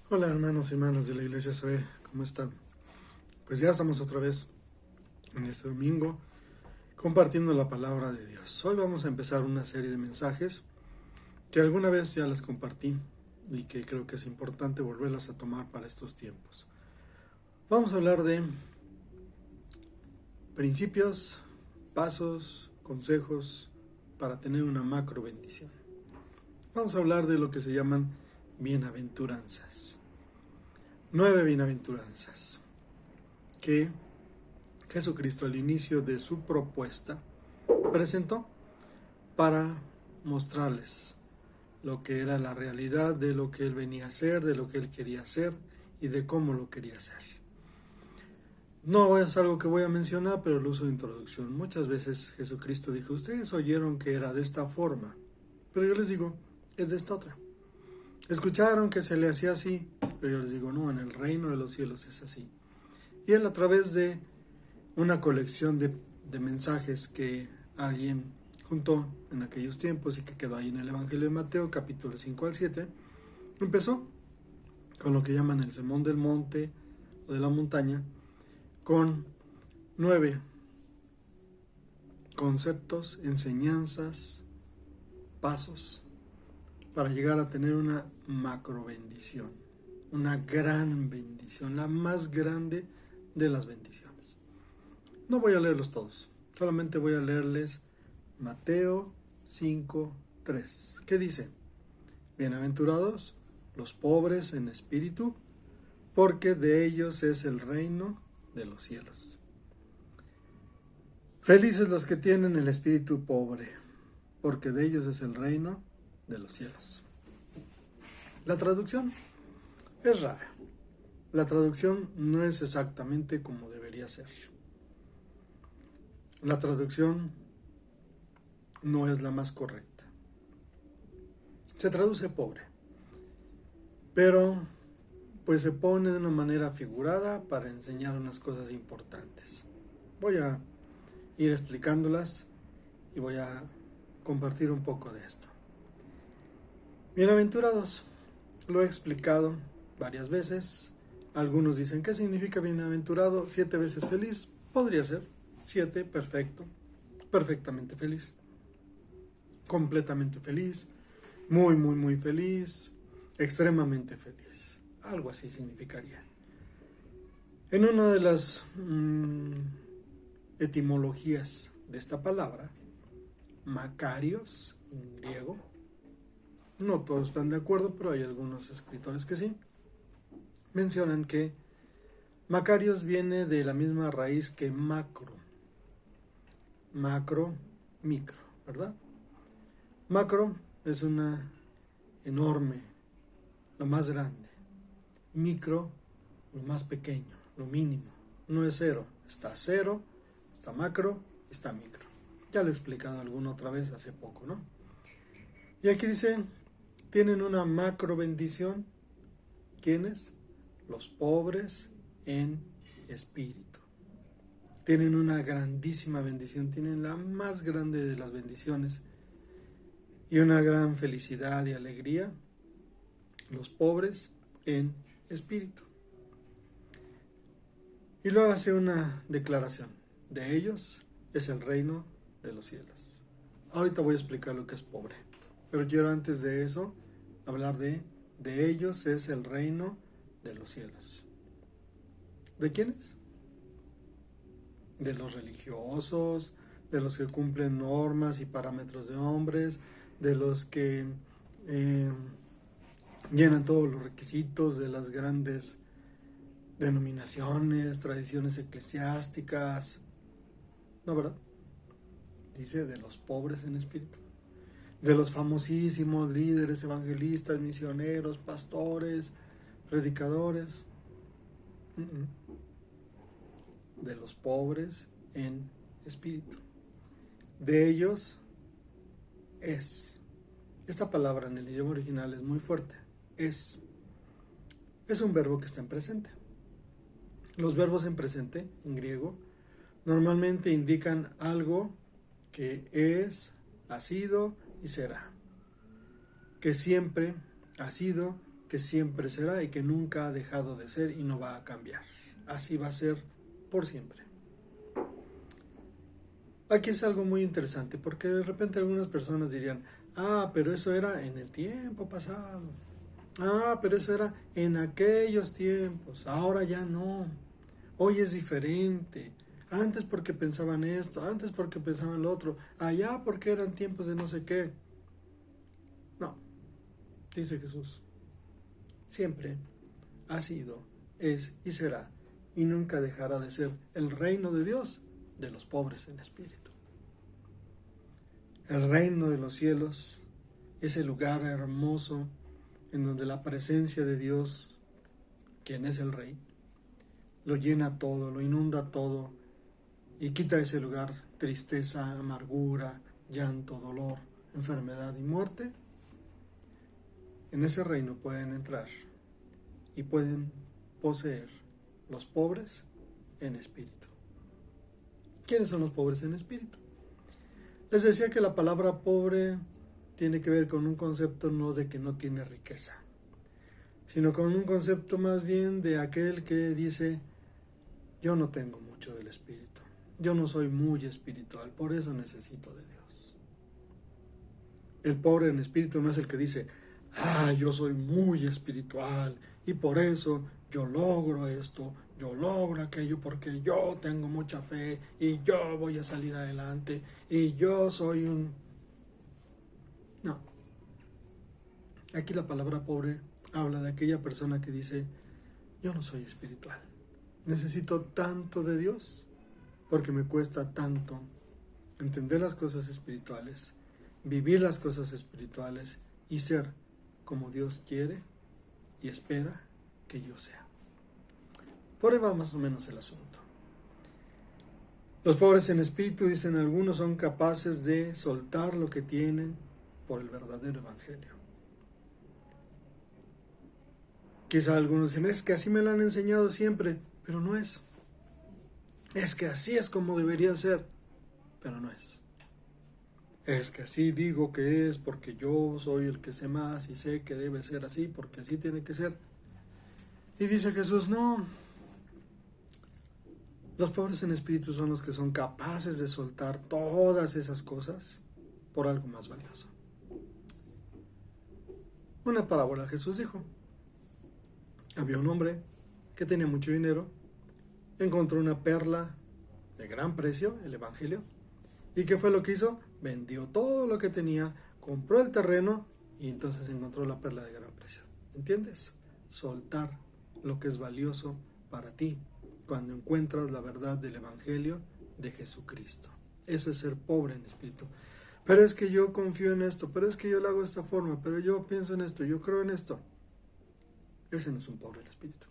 Hola hermanos y hermanas de la Iglesia Zoe, ¿cómo están? Pues ya estamos otra vez en este domingo compartiendo la palabra de Dios. Hoy vamos a empezar una serie de mensajes que alguna vez ya les compartí y que creo que es importante volverlas a tomar para estos tiempos. Vamos a hablar de principios, pasos, consejos para tener una macro bendición. Vamos a hablar de lo que se llaman bienaventuranzas. 9 bienaventuranzas que Jesucristo al inicio de su propuesta presentó para mostrarles lo que era la realidad de lo que Él venía a hacer, de lo que Él quería hacer y de cómo lo quería hacer. No es algo que voy a mencionar, pero lo uso de introducción. Muchas veces Jesucristo dijo, ustedes oyeron que era de esta forma, pero yo les digo, es de esta otra. Escucharon que se le hacía así, pero yo les digo, no, en el reino de los cielos es así. Y Él a través de una colección de mensajes que alguien juntó en aquellos tiempos y que quedó ahí en el Evangelio de Mateo, capítulo 5 al 7, empezó con lo que llaman el Sermón del Monte o de la montaña, con 9 conceptos, enseñanzas, pasos para llegar a tener una macro bendición, una gran bendición, la más grande de las bendiciones. No voy a leerlos todos, solamente voy a leerles Mateo 5:3, que dice: bienaventurados los pobres en espíritu, porque de ellos es el reino de los cielos. Felices los que tienen el espíritu pobre, porque de ellos es el reino de los cielos. La traducción es rara. La traducción no es exactamente como debería ser. La traducción no es la más correcta. Se traduce pobre, pero pues se pone de una manera figurada para enseñar unas cosas importantes. Voy a ir explicándolas y voy a compartir un poco de esto. Bienaventurados, lo he explicado varias veces. Algunos dicen, ¿qué significa bienaventurado? 7 veces feliz. Podría ser 7, perfecto, perfectamente feliz, completamente feliz, muy feliz, extremadamente feliz. Algo así significaría. En una de las etimologías de esta palabra, Macarios, en griego, no todos están de acuerdo, pero hay algunos escritores que sí, mencionan que Macarios viene de la misma raíz que macro, micro, ¿verdad? Macro es una enorme, lo más grande. Micro, lo más pequeño, lo mínimo. No es cero, está macro, está micro. Ya lo he explicado alguna otra vez hace poco, ¿no? Y aquí dice, tienen una macro bendición. ¿Quiénes? Los pobres en espíritu. Tienen una grandísima bendición, tienen la más grande de las bendiciones y una gran felicidad y alegría. Los pobres en espíritu. Y luego hace una declaración. De ellos es el reino de los cielos. Ahorita voy a explicar lo que es pobre. Pero quiero antes de eso hablar de ellos es el reino de los cielos. ¿De quiénes? De los religiosos, de los que cumplen normas y parámetros de hombres, de los que llenan todos los requisitos de las grandes denominaciones, tradiciones eclesiásticas. No, ¿verdad? Dice de los pobres en espíritu, de los famosísimos líderes evangelistas, misioneros, pastores, predicadores. De los pobres en espíritu. De ellos es. Esta palabra en el idioma original es muy fuerte. Es un verbo que está en presente. Los verbos en presente, en griego, normalmente indican algo que es, ha sido y será. Que siempre ha sido que siempre será y que nunca ha dejado de ser y no va a cambiar. Así va a ser por siempre. Aquí es algo muy interesante, porque de repente algunas personas dirían, pero eso era en el tiempo pasado. Pero eso era en aquellos tiempos. Ahora ya no. Hoy es diferente. Antes porque pensaban esto, antes porque pensaban lo otro, allá porque eran tiempos de no sé qué. No, dice Jesús. Siempre ha sido, es y será, y nunca dejará de ser el reino de Dios de los pobres en espíritu. El reino de los cielos, ese lugar hermoso en donde la presencia de Dios, quien es el Rey, lo llena todo, lo inunda todo y quita ese lugar tristeza, amargura, llanto, dolor, enfermedad y muerte. En ese reino pueden entrar y pueden poseer los pobres en espíritu. ¿Quiénes son los pobres en espíritu? Les decía que la palabra pobre tiene que ver con un concepto no de que no tiene riqueza, sino con un concepto más bien de aquel que dice, yo no tengo mucho del espíritu, yo no soy muy espiritual, por eso necesito de Dios. El pobre en espíritu no es el que dice, yo soy muy espiritual y por eso yo logro esto, yo logro aquello porque yo tengo mucha fe y yo voy a salir adelante y yo soy un... No. Aquí la palabra pobre habla de aquella persona que dice, yo no soy espiritual. Necesito tanto de Dios porque me cuesta tanto entender las cosas espirituales, vivir las cosas espirituales y ser como Dios quiere y espera que yo sea. Por ahí va más o menos el asunto. Los pobres en espíritu, dicen algunos, son capaces de soltar lo que tienen por el verdadero evangelio. Quizá algunos dicen, es que así me lo han enseñado siempre, pero no es. Es que así es como debería ser, pero no es. Es que así digo que es porque yo soy el que sé más y sé que debe ser así porque así tiene que ser. Y dice Jesús, no. Los pobres en espíritu son los que son capaces de soltar todas esas cosas por algo más valioso. Una parábola Jesús dijo. Había un hombre que tenía mucho dinero, encontró una perla de gran precio, el evangelio, ¿y qué fue lo que hizo? Vendió todo lo que tenía, compró el terreno y entonces encontró la perla de gran precio. ¿Entiendes? Soltar lo que es valioso para ti cuando encuentras la verdad del evangelio de Jesucristo. Eso es ser pobre en espíritu. Pero es que yo confío en esto, pero es que yo lo hago de esta forma, pero yo pienso en esto, yo creo en esto. Ese no es un pobre en espíritu.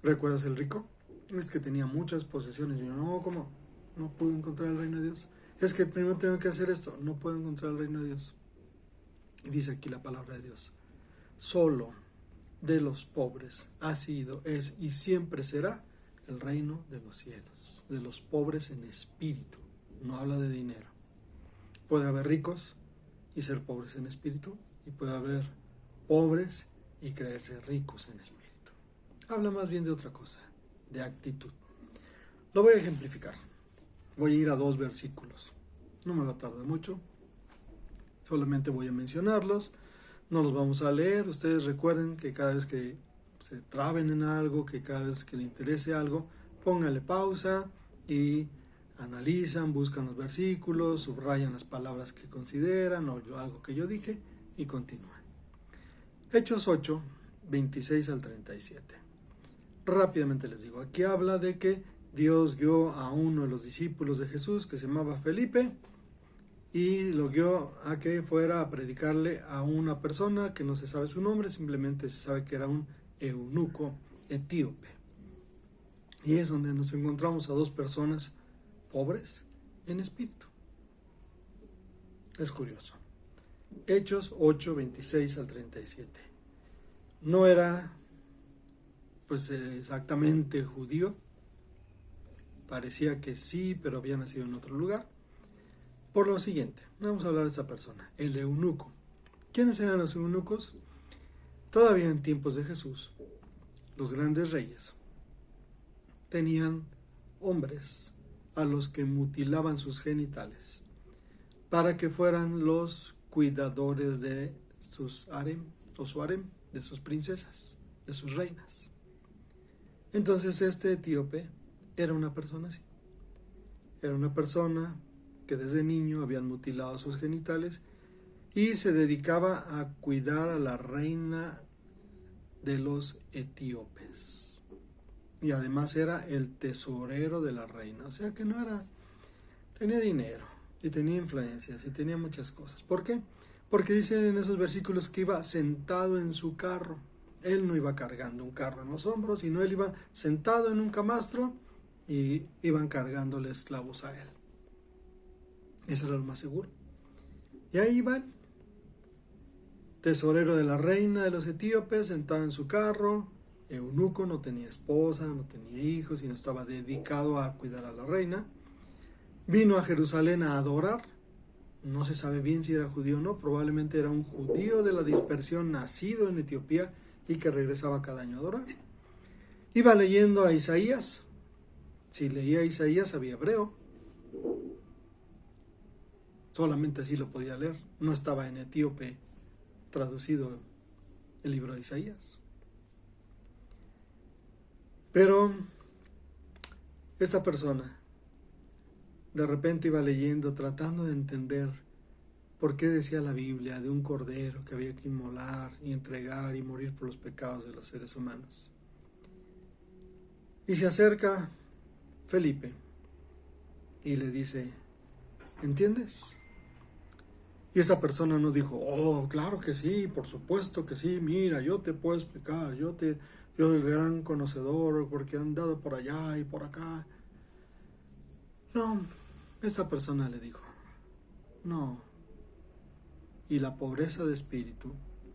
¿Recuerdas el rico? Es que tenía muchas posesiones y yo, no, ¿cómo? No puedo encontrar el reino de Dios. Es que primero tengo que hacer esto, no puedo encontrar el reino de Dios. Y dice aquí la palabra de Dios, solo de los pobres ha sido, es y siempre será el reino de los cielos, de los pobres en espíritu. No habla de dinero. Puede haber ricos y ser pobres en espíritu, y puede haber pobres y creerse ricos en espíritu. Habla más bien de otra cosa, de actitud. Lo voy a ejemplificar. Voy a ir a 2 versículos. No me va a tardar mucho. Solamente voy a mencionarlos. No los vamos a leer. Ustedes recuerden que cada vez que se traben en algo, que cada vez que le interese algo, pónganle pausa y analizan, buscan los versículos, subrayan las palabras que consideran o algo que yo dije y continúan. Hechos 8, 26 al 37. Rápidamente les digo, aquí habla de que Dios guió a uno de los discípulos de Jesús que se llamaba Felipe y lo guió a que fuera a predicarle a una persona que no se sabe su nombre, simplemente se sabe que era un eunuco etíope. Y es donde nos encontramos a 2 personas pobres en espíritu. Es curioso. Hechos 8, 26 al 37. No era pues exactamente judío, parecía que sí, pero había nacido en otro lugar. Por lo siguiente, vamos a hablar de esta persona, el eunuco. ¿Quiénes eran los eunucos? Todavía en tiempos de Jesús, los grandes reyes tenían hombres a los que mutilaban sus genitales para que fueran los cuidadores de sus harem o su harem, de sus princesas, de sus reinas. Entonces este etíope era una persona así. Era una persona que desde niño habían mutilado sus genitales y se dedicaba a cuidar a la reina de los etíopes. Y además era el tesorero de la reina. O sea que no era... tenía dinero y tenía influencias y tenía muchas cosas. ¿Por qué? Porque dice en esos versículos que iba sentado en su carro. Él no iba cargando un carro en los hombros, sino él iba sentado en un camastro y iban cargándole esclavos a él. Eso era lo más seguro. Y ahí va el tesorero de la reina de los etíopes, sentado en su carro. Eunuco, no tenía esposa, no tenía hijos, sino estaba dedicado a cuidar a la reina. Vino a Jerusalén a adorar. No se sabe bien si era judío o no, probablemente era un judío de la dispersión nacido en Etiopía y que regresaba cada año a adorar. Iba leyendo a Isaías. Si leía a Isaías sabía hebreo. Solamente así lo podía leer. No estaba en etíope traducido el libro de Isaías. Pero esta persona de repente iba leyendo, tratando de entender por qué decía la Biblia de un cordero que había que inmolar y entregar y morir por los pecados de los seres humanos. Y se acerca Felipe y le dice, ¿entiendes? Y esa persona no dijo, oh, claro que sí, por supuesto que sí, mira, yo te puedo explicar, yo soy el gran conocedor porque he andado por allá y por acá. No, esa persona le dijo, no. Y la pobreza de espíritu,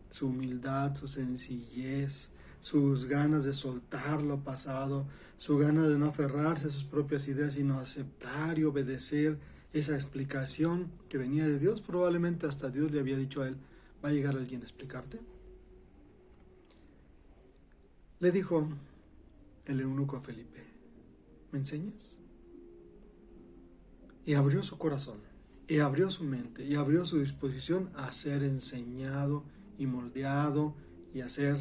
su humildad, su sencillez, sus ganas de soltar lo pasado, su ganas de no aferrarse a sus propias ideas, sino aceptar y obedecer esa explicación que venía de Dios. Probablemente hasta Dios le había dicho a él, ¿va a llegar alguien a explicarte? Le dijo el eunuco a Felipe, ¿me enseñas? Y abrió su corazón, y abrió su mente, y abrió su disposición a ser enseñado y moldeado, y a ser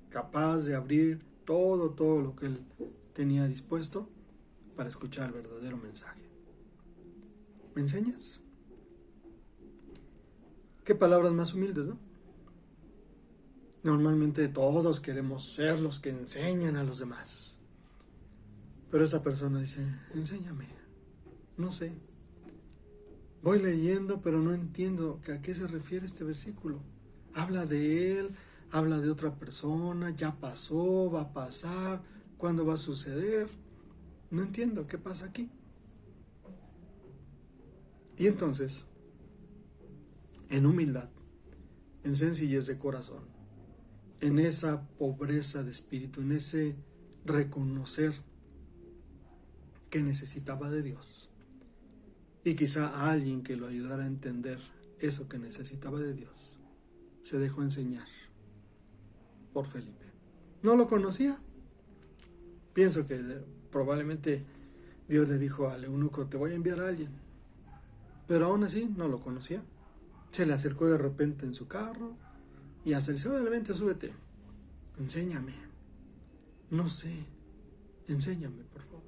capaz de abrir todo lo que él tenía dispuesto para escuchar el verdadero mensaje. ¿Me enseñas? Qué palabras más humildes, ¿no? Normalmente todos queremos ser los que enseñan a los demás. Pero esa persona dice, enséñame. No sé. Voy leyendo, pero no entiendo a qué se refiere este versículo. Habla de él, habla de otra persona, ya pasó, va a pasar, ¿cuándo va a suceder? No entiendo qué pasa aquí. Y entonces, en humildad, en sencillez de corazón, en esa pobreza de espíritu, en ese reconocer que necesitaba de Dios, y quizá a alguien que lo ayudara a entender eso que necesitaba de Dios, se dejó enseñar por Felipe. No lo conocía. Pienso que probablemente Dios le dijo al eunuco, te voy a enviar a alguien. Pero aún así no lo conocía. Se le acercó de repente en su carro y hasta le dijo, vente, súbete. Enséñame. No sé. Enséñame, por favor.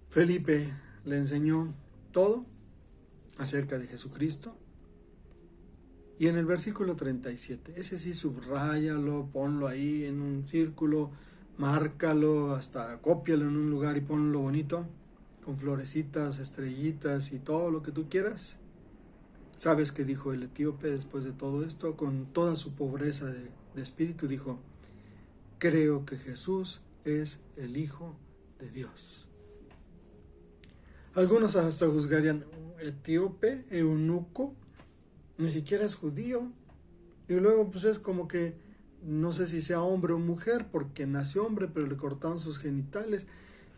Felipe le enseñó todo acerca de Jesucristo. Y en el versículo 37, ese sí subráyalo, ponlo ahí en un círculo, márcalo, hasta cópialo en un lugar y ponlo bonito, con florecitas, estrellitas y todo lo que tú quieras. ¿Sabes qué dijo el etíope después de todo esto? Con toda su pobreza de espíritu dijo, creo que Jesús es el Hijo de Dios. Algunos hasta juzgarían, etíope, eunuco, ni siquiera es judío. Y luego pues es como que, no sé si sea hombre o mujer, porque nació hombre, pero le cortaron sus genitales.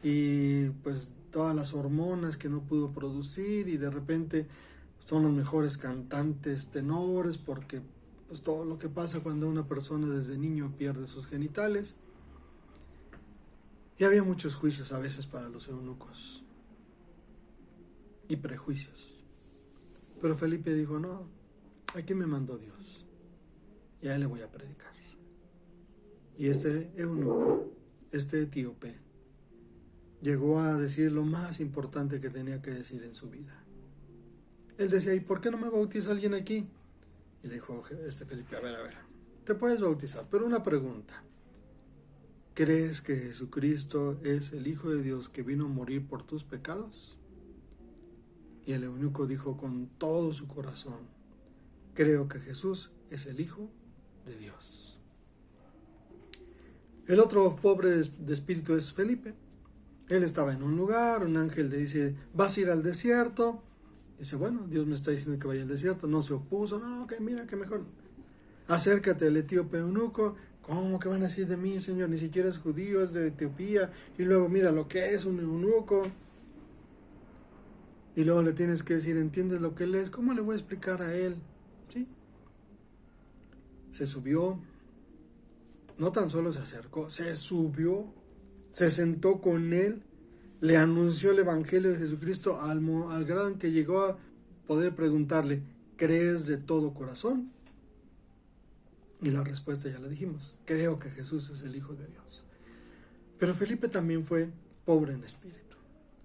Y pues todas las hormonas que no pudo producir y de repente son los mejores cantantes tenores porque pues todo lo que pasa cuando una persona desde niño pierde sus genitales. Y había muchos juicios a veces para los eunucos y prejuicios. Pero Felipe dijo, no, aquí me mandó Dios y a él le voy a predicar. Y este eunuco, este etíope, llegó a decir lo más importante que tenía que decir en su vida. Él decía, ¿y por qué no me bautiza alguien aquí? Y le dijo Felipe, a ver, te puedes bautizar, pero una pregunta. ¿Crees que Jesucristo es el Hijo de Dios que vino a morir por tus pecados? Y el eunuco dijo con todo su corazón, creo que Jesús es el Hijo de Dios. El otro pobre de espíritu es Felipe. Él estaba en un lugar, un ángel le dice, vas a ir al desierto. Dice, bueno, Dios me está diciendo que vaya al desierto. No se opuso, no, que mira, que mejor. Acércate al etíope eunuco. ¿Cómo que van a decir de mí, Señor? Ni siquiera es judío, es de Etiopía. Y luego mira lo que es un eunuco. Y luego le tienes que decir, ¿entiendes lo que él es? ¿Cómo le voy a explicar a él? ¿Sí? Se subió. No tan solo se acercó, se subió. Se sentó con él. Le anunció el Evangelio de Jesucristo al grado en que llegó a poder preguntarle, ¿crees de todo corazón? Y la respuesta ya la dijimos, creo que Jesús es el Hijo de Dios. Pero Felipe también fue pobre en espíritu,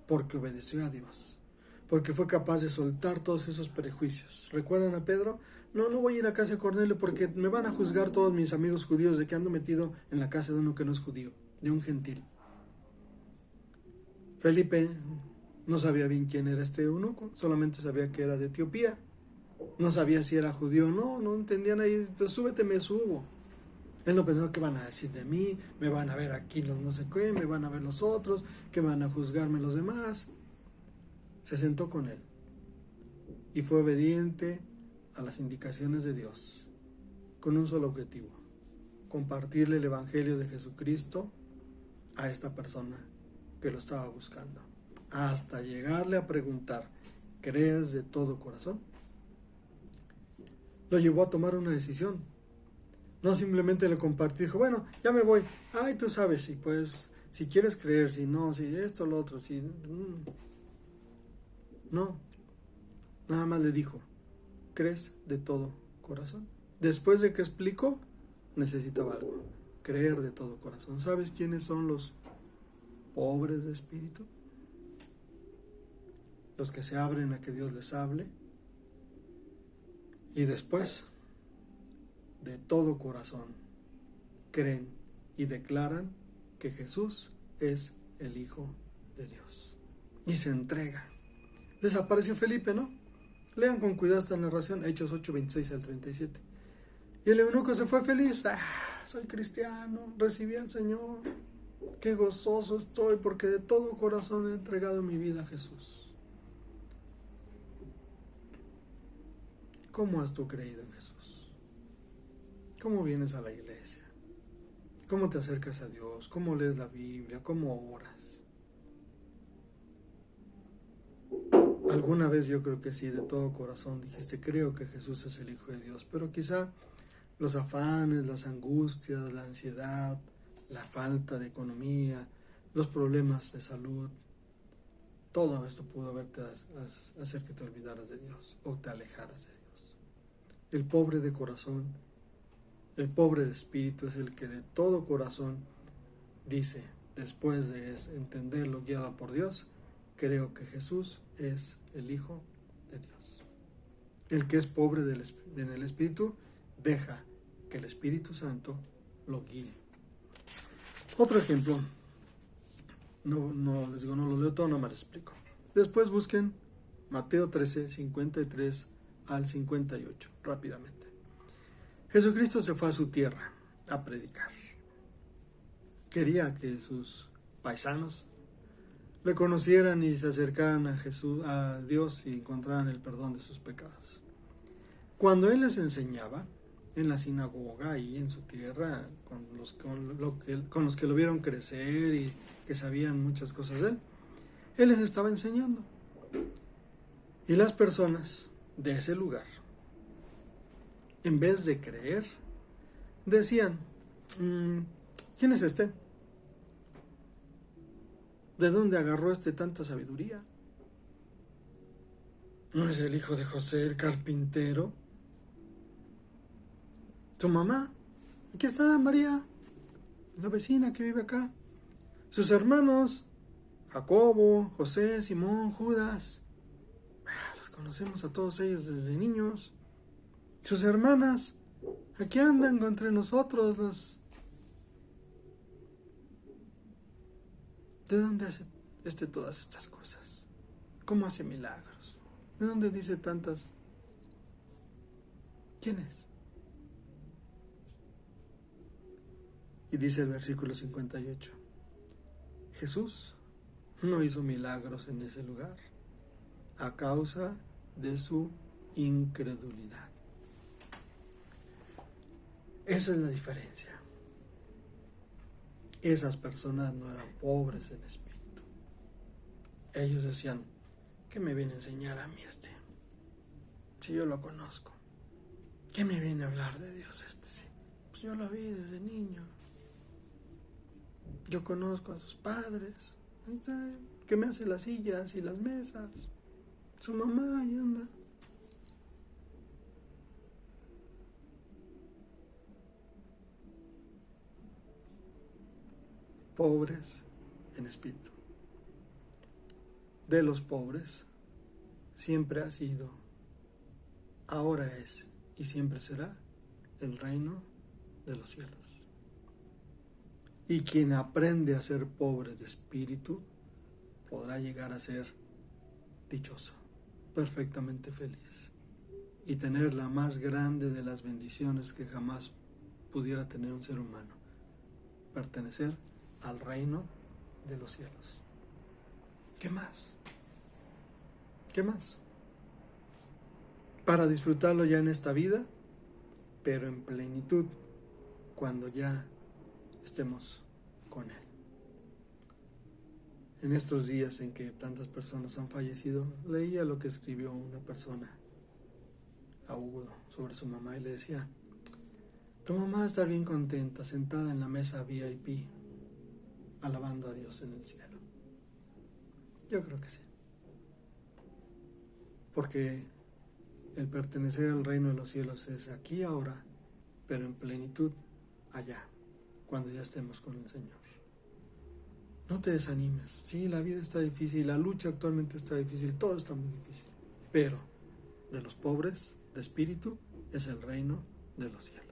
porque obedeció a Dios, porque fue capaz de soltar todos esos prejuicios. ¿Recuerdan a Pedro? No voy a ir a casa de Cornelio porque me van a juzgar todos mis amigos judíos de que ando metido en la casa de uno que no es judío, de un gentil. Felipe no sabía bien quién era este eunuco, solamente sabía que era de Etiopía. No sabía si era judío o no entendían ahí, pues súbete, me subo. Él no pensó que van a decir de mí, me van a ver aquí los no sé qué, me van a ver los otros, que van a juzgarme los demás. Se sentó con él y fue obediente a las indicaciones de Dios, con un solo objetivo, compartirle el Evangelio de Jesucristo a esta persona que lo estaba buscando, hasta llegarle a preguntar, ¿crees de todo corazón? Lo llevó a tomar una decisión. No simplemente le compartió, dijo, bueno, ya me voy. Ay, tú sabes, y pues, si quieres creer, si no, si esto, lo otro, si... No, nada más le dijo, ¿crees de todo corazón? Después de que explicó, necesitaba algo, creer de todo corazón. ¿Sabes quiénes son los pobres de espíritu? Los que se abren a que Dios les hable. Y después, de todo corazón, creen y declaran que Jesús es el Hijo de Dios. Y se entrega. Desapareció Felipe, ¿no? Lean con cuidado esta narración, Hechos 8, 26 al 37. Y el eunuco se fue feliz. Soy cristiano, recibí al Señor. Qué gozoso estoy porque de todo corazón he entregado mi vida a Jesús. ¿Cómo has tú creído en Jesús? ¿Cómo vienes a la iglesia? ¿Cómo te acercas a Dios? ¿Cómo lees la Biblia? ¿Cómo oras? Alguna vez yo creo que sí, de todo corazón dijiste, creo que Jesús es el Hijo de Dios, pero quizá los afanes, las angustias, la ansiedad, la falta de economía, los problemas de salud, todo esto pudo hacer que te olvidaras de Dios o te alejaras de Dios. El pobre de corazón, el pobre de espíritu es el que de todo corazón dice, después de entenderlo guiado por Dios, creo que Jesús es el Hijo de Dios. El que es pobre en el espíritu deja que el Espíritu Santo lo guíe. Otro ejemplo, no les digo, no lo leo todo, no me lo explico. Después busquen Mateo 13, 53 al 58, rápidamente. Jesucristo se fue a su tierra a predicar. Quería que sus paisanos le conocieran y se acercaran a Dios y encontraran el perdón de sus pecados. Cuando Él les enseñaba en la sinagoga y en su tierra, con los que lo vieron crecer y que sabían muchas cosas de Él les estaba enseñando. Y las personas de ese lugar en vez de creer, decían, ¿quién es este? ¿De dónde agarró tanta sabiduría? ¿No es el hijo de José el carpintero? ¿Su mamá? Aquí está María, la vecina que vive acá. Sus hermanos, Jacobo, José, Simón, Judas. Los conocemos a todos ellos desde niños. Sus hermanas, aquí andan entre nosotros. ¿De dónde hace todas estas cosas? ¿Cómo hace milagros? ¿De dónde dice tantas? ¿Quién es? Y dice el versículo 58, Jesús no hizo milagros en ese lugar a causa de su incredulidad. Esa es la diferencia. Esas personas no eran pobres en espíritu. Ellos decían, ¿qué me viene a enseñar a mí si yo lo conozco? ¿Qué me viene a hablar de Dios sí? Pues yo lo vi desde niño. Yo conozco a sus padres, que me hace las sillas y las mesas. Su mamá ahí anda. Pobres en espíritu. De los pobres siempre ha sido, ahora es y siempre será el reino de los cielos. Y quien aprende a ser pobre de espíritu podrá llegar a ser dichoso, perfectamente feliz y tener la más grande de las bendiciones que jamás pudiera tener un ser humano: pertenecer al reino de los cielos. ¿Qué más? ¿Qué más? Para disfrutarlo ya en esta vida, pero en plenitud, cuando ya estemos con Él. En estos días en que tantas personas han fallecido, leía lo que escribió una persona a Hugo sobre su mamá y le decía, tu mamá está bien contenta, sentada en la mesa VIP, alabando a Dios en el cielo. Yo creo que sí. Porque el pertenecer al reino de los cielos es aquí ahora, pero en plenitud allá, cuando ya estemos con el Señor. No te desanimes. Sí, la vida está difícil, la lucha actualmente está difícil, todo está muy difícil. Pero de los pobres de espíritu es el reino de los cielos.